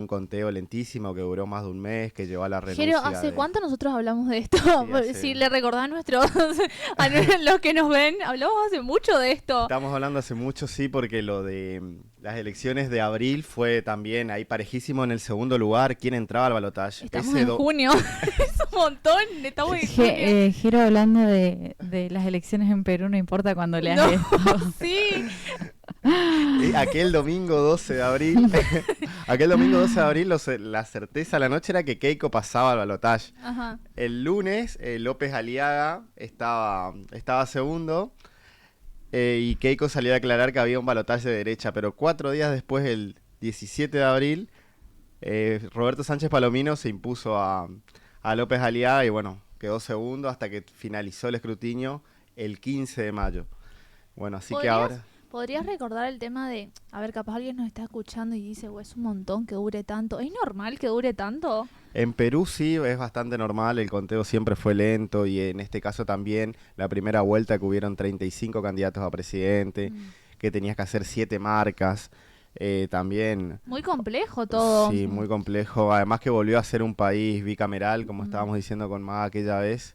un conteo lentísimo que duró más de un mes, que llevó a la Jero, renuncia ¿hace de... cuánto nosotros hablamos de esto? Sí, hace... Si le recordás a nuestros, los que nos ven, hablamos hace mucho de esto. Estamos hablando hace mucho, sí, porque lo de las elecciones de abril fue también ahí parejísimo en el segundo lugar. ¿Quién entraba al balotaje? Estamos en junio, es un montón, estamos en junio. Jero, hablando de las elecciones en Perú, no importa cuando leas No, esto. sí. Aquel domingo 12 de abril, la certeza a la noche era que Keiko pasaba al balotaje. Ajá. El lunes, López Aliaga estaba segundo y Keiko salió a declarar que había un balotaje de derecha, pero 4 días después, el 17 de abril, Roberto Sánchez Palomino se impuso a López Aliaga y bueno, quedó segundo hasta que finalizó el escrutinio el 15 de mayo. Bueno, así que ahora... ¿Podrías recordar el tema de, a ver, capaz alguien nos está escuchando y dice, es un montón que dure tanto? ¿Es normal que dure tanto? En Perú sí, es bastante normal, el conteo siempre fue lento y en este caso también la primera vuelta que hubieron 35 candidatos a presidente, que tenías que hacer 7 marcas, también... Muy complejo todo. Sí, muy complejo, además que volvió a ser un país bicameral, como estábamos diciendo con Maga aquella vez.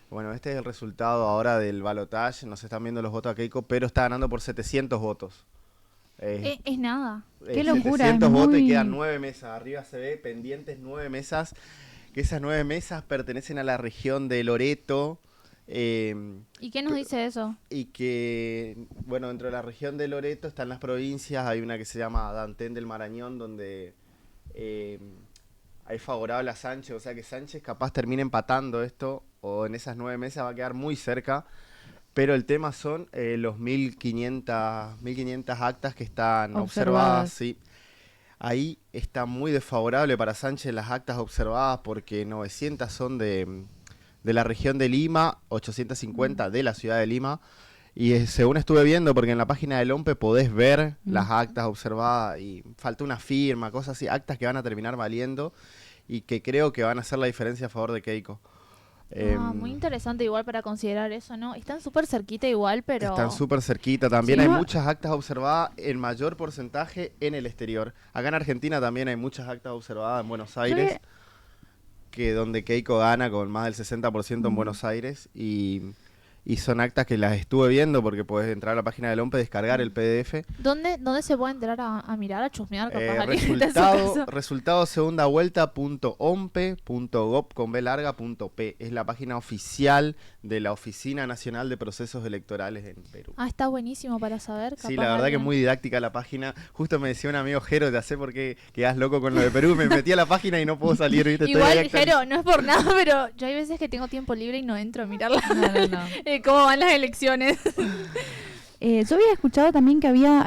Bueno, este es el resultado ahora del balotaje, nos están viendo los votos a Keiko, pero está ganando por 700 votos. Es nada. Qué locura. 700 votos muy... y quedan 9 mesas. Arriba se ve pendientes 9 mesas. Que esas 9 mesas pertenecen a la región de Loreto. ¿Y qué nos dice eso? Y que, bueno, dentro de la región de Loreto están las provincias. Hay una que se llama Dantén del Marañón, donde hay favorable a Sánchez. O sea que Sánchez capaz termine empatando esto. O en esas 9 mesas va a quedar muy cerca. Pero el tema son los 1.500 actas que están observadas, sí. Ahí está muy desfavorable para Sánchez las actas observadas porque 900 son de la región de Lima, 850 de la ciudad de Lima. Y según estuve viendo, porque en la página del OMPE podés ver las actas observadas y falta una firma, cosas así, actas que van a terminar valiendo y que creo que van a hacer la diferencia a favor de Keiko. Muy interesante igual para considerar eso, ¿no? Están súper cerquita igual, pero... Están súper cerquita. También Sí, hay ¿no? muchas actas observadas en mayor porcentaje en el exterior. Acá en Argentina también hay muchas actas observadas en Buenos Aires, que donde Keiko gana con más del 60% en Buenos Aires. Y son actas que las estuve viendo porque podés entrar a la página del OMPE, descargar el PDF. ¿Dónde se puede entrar a mirar, a chusmear? Capaz alguien está en su casa. Resultado segunda vuelta.ompe.gov.p es la página oficial de la Oficina Nacional de Procesos Electorales en Perú. Ah, está buenísimo para saber. Sí, capaz la verdad que es alguien- muy didáctica la página. Justo me decía un amigo, Jero, ya sé por qué quedás loco con lo de Perú. Me metí a la página y no puedo salir, ¿viste? Estoy Igual, ahí Jero, no es por nada, pero yo hay veces que tengo tiempo libre y no entro a mirarla. No. ¿Cómo van las elecciones? Yo había escuchado también que había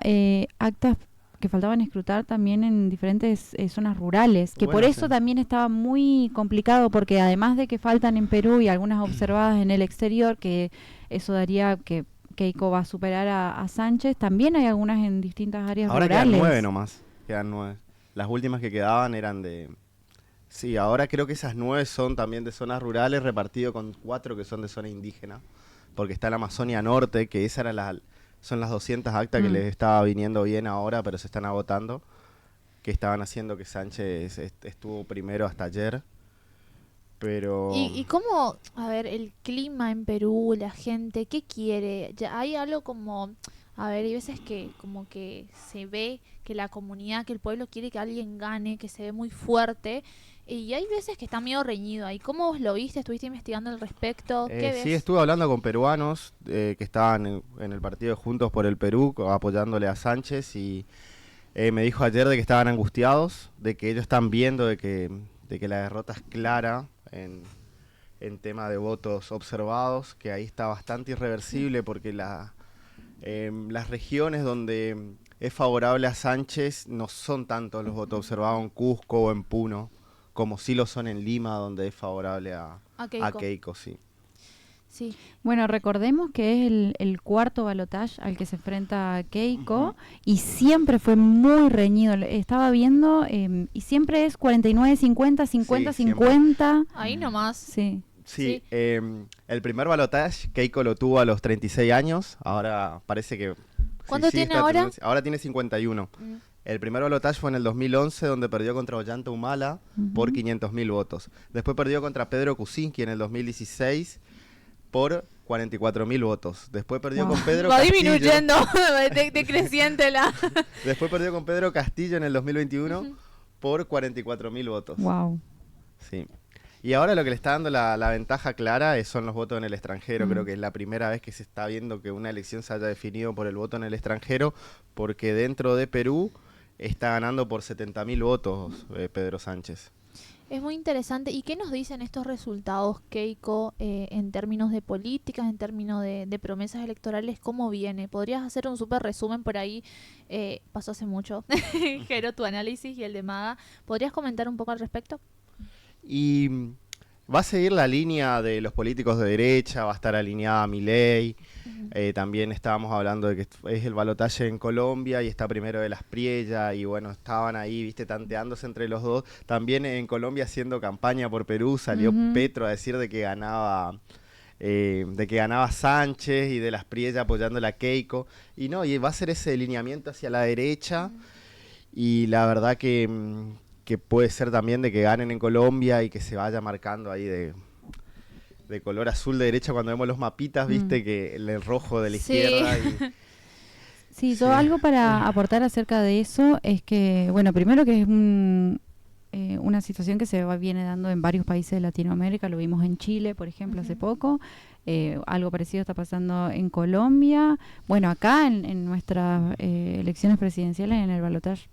actas que faltaban escrutar también en diferentes zonas rurales, que Bueno, por eso sí. también estaba muy complicado, porque además de que faltan en Perú y algunas observadas en el exterior, que eso daría que Keiko va a superar a Sánchez, también hay algunas en distintas áreas Ahora rurales. quedan 9 nomás. Quedan 9. Las últimas que quedaban eran de... Sí, ahora creo que esas 9 son también de zonas rurales, repartido con 4 que son de zona indígena. Porque está la Amazonia Norte, que esa era son las 200 actas que les estaba viniendo bien ahora, pero se están agotando. Que estaban haciendo que Sánchez estuvo primero hasta ayer. Pero... ¿Y cómo, a ver, el clima en Perú, la gente, qué quiere? Ya hay algo como, a ver, hay veces que como que se ve que la comunidad, que el pueblo quiere que alguien gane, que se ve muy fuerte, y hay veces que está medio reñido ahí. ¿Cómo vos lo viste? ¿Estuviste investigando al respecto? ¿Qué ves? Sí, estuve hablando con peruanos que estaban en el partido de Juntos por el Perú, apoyándole a Sánchez, y me dijo ayer de que estaban angustiados, de que ellos están viendo de que la derrota es clara en tema de votos observados, que ahí está bastante irreversible porque las regiones donde es favorable a Sánchez no son tantos los votos observados en Cusco o en Puno, como sí lo son en Lima, donde es favorable a Keiko, sí. Sí. Bueno, recordemos que es el cuarto balotaje al que se enfrenta Keiko y siempre fue muy reñido. Estaba viendo y siempre es 49-50, 50-50. Ahí nomás. Sí. Sí, el primer balotaje Keiko lo tuvo a los 36 años, ahora parece que... ¿Cuánto tiene esta ahora? tendencia. Ahora tiene 51. El primer balotaje fue en el 2011, donde perdió contra Ollanta Humala por 500.000 votos. Después perdió contra Pedro Kuczynski en el 2016 por 44.000 votos. Después perdió con Pedro Va Castillo. disminuyendo, decreciente la... Después perdió con Pedro Castillo en el 2021 por 44.000 votos. Wow. Sí. Y ahora lo que le está dando la ventaja clara son los votos en el extranjero. Creo que es la primera vez que se está viendo que una elección se haya definido por el voto en el extranjero, porque dentro de Perú está ganando por 70.000 votos Pedro Sánchez. Es muy interesante. ¿Y qué nos dicen estos resultados, Keiko, en términos de políticas, en términos de promesas electorales? ¿Cómo viene? ¿Podrías hacer un súper resumen por ahí? Pasó hace mucho, Jero, tu análisis y el de Maga. ¿Podrías comentar un poco al respecto? Y va a seguir la línea de los políticos de derecha, va a estar alineada a Milei. También estábamos hablando de que es el balotaje en Colombia y está primero de las Priella, y bueno, estaban ahí, viste, tanteándose entre los dos. También en Colombia haciendo campaña por Perú salió Petro a decir de que ganaba Sánchez, y de las Priella apoyando a Keiko. Y no, y va a ser ese delineamiento hacia la derecha, y la verdad que puede ser también de que ganen en Colombia y que se vaya marcando ahí de color azul de derecha cuando vemos los mapitas, viste, que el rojo de la izquierda. Sí, todo algo para aportar acerca de eso es que, bueno, primero que es una situación que viene dando en varios países de Latinoamérica. Lo vimos en Chile, por ejemplo, hace poco. Algo parecido está pasando en Colombia. Bueno, acá en nuestras elecciones presidenciales, en el balotaje,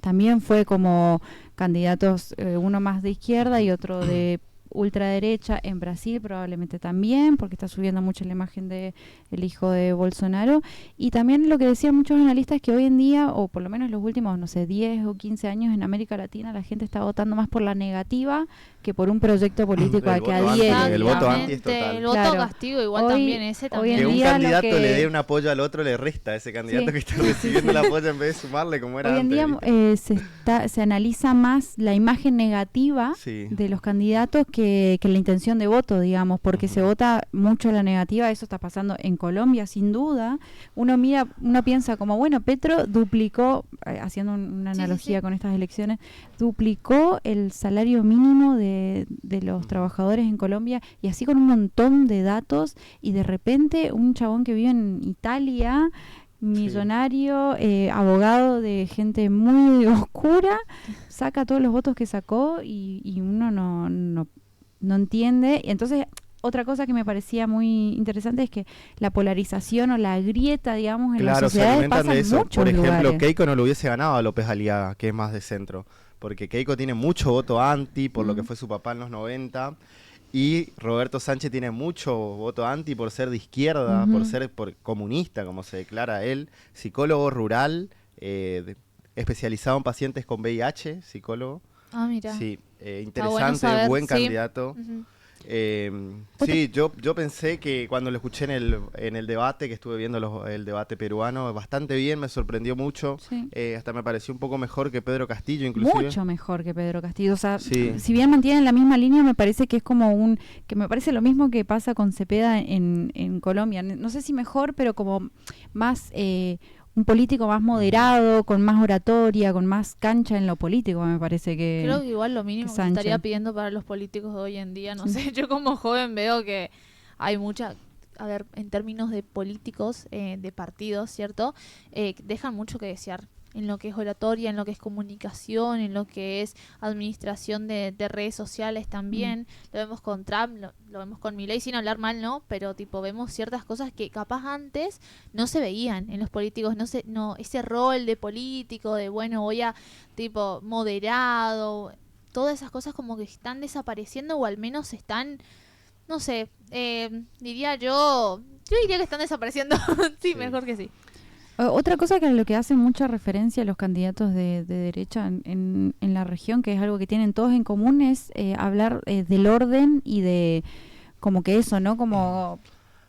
también fue como candidatos, uno más de izquierda y otro de ultraderecha. En Brasil probablemente también, porque está subiendo mucho la imagen de el hijo de Bolsonaro. Y también lo que decían muchos analistas, que hoy en día, o por lo menos los últimos, no sé, 10 o 15 años en América Latina, la gente está votando más por la negativa que por un proyecto político al que adhiere. El voto anti es total. El voto castigo igual también, ese también. Que un candidato le dé un apoyo al otro le resta a ese candidato que está recibiendo el apoyo en vez de sumarle como era antes. Hoy en día se analiza más la imagen negativa de los candidatos que la intención de voto, digamos, porque se vota mucho la negativa. Eso está pasando en Colombia, sin duda. Uno piensa como, bueno, Petro duplicó, haciendo una analogía con estas elecciones, duplicó el salario mínimo de los trabajadores en Colombia, y así con un montón de datos, y de repente un chabón que vive en Italia, millonario, abogado de gente muy oscura, saca todos los votos que sacó, y uno no entiende. Y entonces, otra cosa que me parecía muy interesante es que la polarización o la grieta, digamos, en las sociedades pasa en muchos Por ejemplo, lugares. Keiko no lo hubiese ganado a López Aliaga, que es más de centro, porque Keiko tiene mucho voto anti por lo que fue su papá en los 90, y Roberto Sánchez tiene mucho voto anti por ser de izquierda, por ser comunista, como se declara él, psicólogo rural, especializado en pacientes con VIH, psicólogo. Ah, mira. Sí, bueno interesante, saber, buen candidato. Sí, yo pensé que cuando lo escuché en el debate, que estuve viendo el debate peruano, bastante bien, me sorprendió mucho. Hasta me pareció un poco mejor que Pedro Castillo, inclusive. Mucho mejor que Pedro Castillo. O sea, si bien mantienen la misma línea, me parece que es como que me parece lo mismo que pasa con Cepeda en Colombia. No sé si mejor, pero como más... un político más moderado, con más oratoria, con más cancha en lo político, me parece que... Creo que igual lo mínimo que se estaría pidiendo para los políticos de hoy en día, no sé, yo como joven veo que hay mucha... A ver, en términos de políticos, de partidos, ¿cierto? Dejan mucho que desear en lo que es oratoria, en lo que es comunicación, en lo que es administración de redes sociales también. Lo vemos con Trump, lo vemos con Milei, sin hablar mal, ¿no? Pero tipo vemos ciertas cosas que capaz antes no se veían en los políticos, ese rol de político, de bueno, voy a tipo moderado, todas esas cosas como que están desapareciendo, o al menos están, no sé, diría yo diría que están desapareciendo. Sí, mejor que sí. Otra cosa que a lo que hacen mucha referencia los candidatos de derecha en la región, que es algo que tienen todos en común, es hablar del orden y de como que eso, ¿no? Como,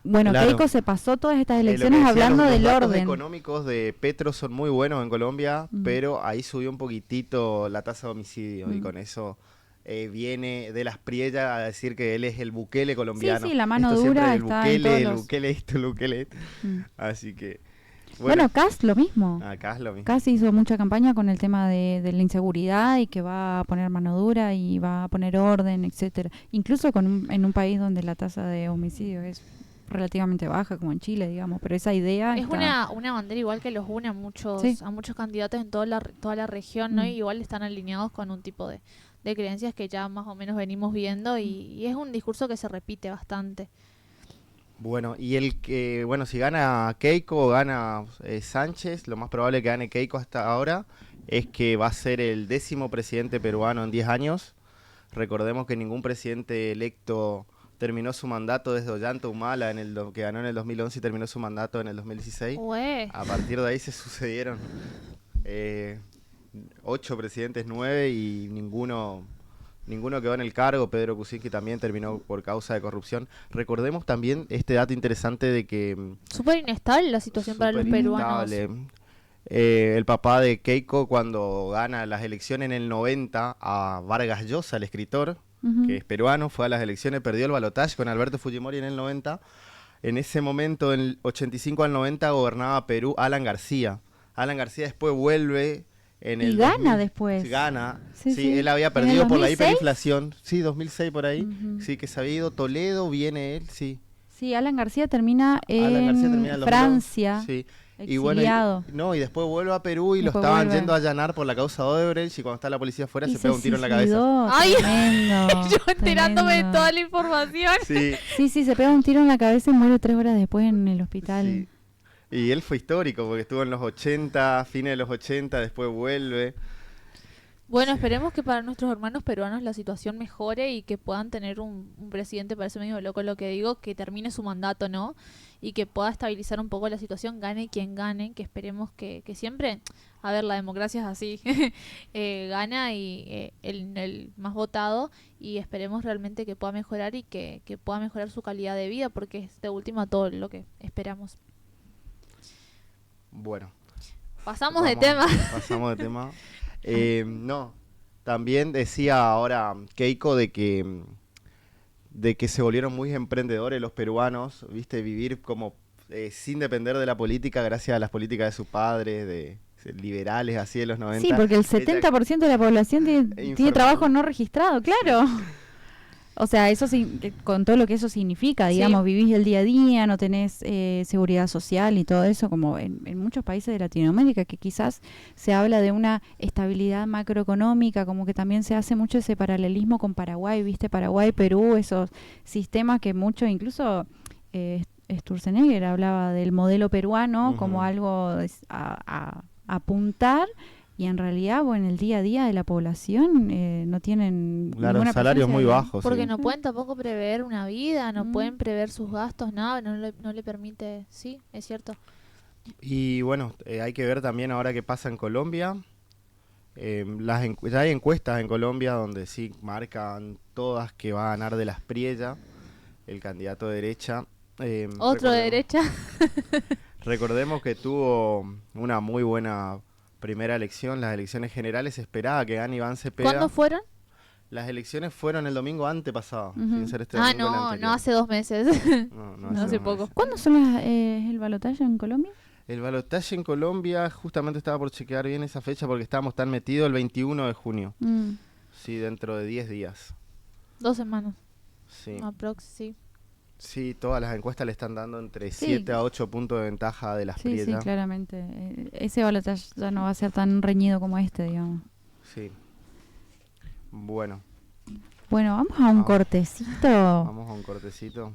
bueno, claro. Keiko se pasó todas estas elecciones hablando del orden. Los datos económicos de Petro son muy buenos en Colombia, pero ahí subió un poquitito la tasa de homicidio y con eso... viene de las Priella a decir que él es el Bukele colombiano. Sí, la mano dura está el Bukele esto. Así que... Bueno, Kast lo mismo. Acá es lo mismo. Kast hizo mucha campaña con el tema de la inseguridad y que va a poner mano dura y va a poner orden, etcétera. Incluso en un país donde la tasa de homicidios es relativamente baja, como en Chile, digamos, pero esa idea Es está... una bandera igual que los une Sí. a muchos candidatos en toda la región, ¿no? Mm. Y igual están alineados con un tipo de creencias que ya más o menos venimos viendo y es un discurso que se repite bastante. Bueno, y si gana Keiko o gana Sánchez, lo más probable que gane Keiko hasta ahora es que va a ser el 10º presidente peruano en 10 años. Recordemos que ningún presidente electo terminó su mandato desde Ollanta Humala, que ganó en el 2011 y terminó su mandato en el 2016. Ué. A partir de ahí se sucedieron 8 presidentes, 9 y ninguno quedó en el cargo. Pedro Kuczynski también terminó por causa de corrupción. Recordemos también este dato interesante de que... Súper inestable la situación para los súper peruanos. inestable. El papá de Keiko, cuando gana las elecciones en el 90 a Vargas Llosa, el escritor, Ujú. que es peruano, fue a las elecciones, perdió el balotaje con Alberto Fujimori en el 90. En ese momento, en el 85 al 90, gobernaba Perú Alan García. Alan García después vuelve en Y el gana 2000. después. Gana. Sí, Sí, sí. él había ¿En el perdido por la 2006? hiperinflación. Sí, 2006 por ahí. Ujú. Sí, que se había ido Toledo, viene él, sí. Sí, Alan García termina Alan García termina en en el 2011. Francia, Sí. exiliado. Y después vuelve a Perú y Después lo estaban vuelve. yendo a allanar por la causa Odebrecht y cuando está la policía afuera Y se pega un tiro en la cabeza. suicidó, Ay, tremendo, Yo enterándome de tremendo. toda la información. Sí, Sí, se pega un tiro en la cabeza y muere 3 horas después en el hospital. sí. Y él fue histórico porque estuvo en los 80, fines de los 80, después vuelve. Bueno, esperemos que para nuestros hermanos peruanos la situación mejore y que puedan tener un presidente, parece medio loco lo que digo, que termine su mandato, ¿no? Y que pueda estabilizar un poco la situación, gane quien gane, que esperemos que siempre, a ver, la democracia es así, gana y el más votado y esperemos realmente que pueda mejorar y que pueda mejorar su calidad de vida porque es de última todo lo que esperamos. Bueno. Pasamos de tema. Pasamos de tema. No, también decía ahora Keiko de que se volvieron muy emprendedores los peruanos, viste, vivir como sin depender de la política gracias a las políticas de sus padres, de liberales así de los 90. Sí, porque el Ella- 70% de la población tiene Informal. trabajo no registrado, claro. O sea, eso con todo lo que eso significa, Sí. digamos, vivís el día a día, no tenés seguridad social y todo eso, como en muchos países de Latinoamérica, que quizás se habla de una estabilidad macroeconómica, como que también se hace mucho ese paralelismo con Paraguay, viste, Paraguay, Perú, esos sistemas que mucho, incluso Sturzenegger hablaba del modelo peruano Ujú. como algo a apuntar. Y en realidad, bueno, en el día a día de la población no tienen Claro, ninguna salarios presencia muy de- bajos. Porque sí. no pueden tampoco prever una vida, no Mm. pueden prever sus gastos, nada, no le permite, sí, es cierto. Y bueno, hay que ver también ahora qué pasa en Colombia. Ya hay encuestas en Colombia donde sí marcan todas que va a ganar de las Priella, el candidato de derecha. Otro de derecha. Recordemos que tuvo una muy buena primera elección, las elecciones generales. Se esperaba que gane Iván Cepeda. ¿Cuándo fueron? Las elecciones fueron el domingo antepasado, Ujú. sin ser este Ah, domingo el no, anterior. no hace 2 meses. No, no hace hace 2 poco. meses. ¿Cuándo son el balotaje en Colombia? El balotaje en Colombia, justamente estaba por chequear bien esa fecha porque estábamos tan metidos, el 21 de junio. Mm. Sí, dentro de 10 días. 2 semanas. Sí. Aprox, sí. Sí, todas las encuestas le están dando entre Sí. 7 a 8 puntos de ventaja de las Sí, Priella. claramente. Ese balotaje ya no va a ser tan reñido como este, digamos. Sí. Bueno, Bueno, vamos a un Vamos. cortecito. vamos a un cortecito.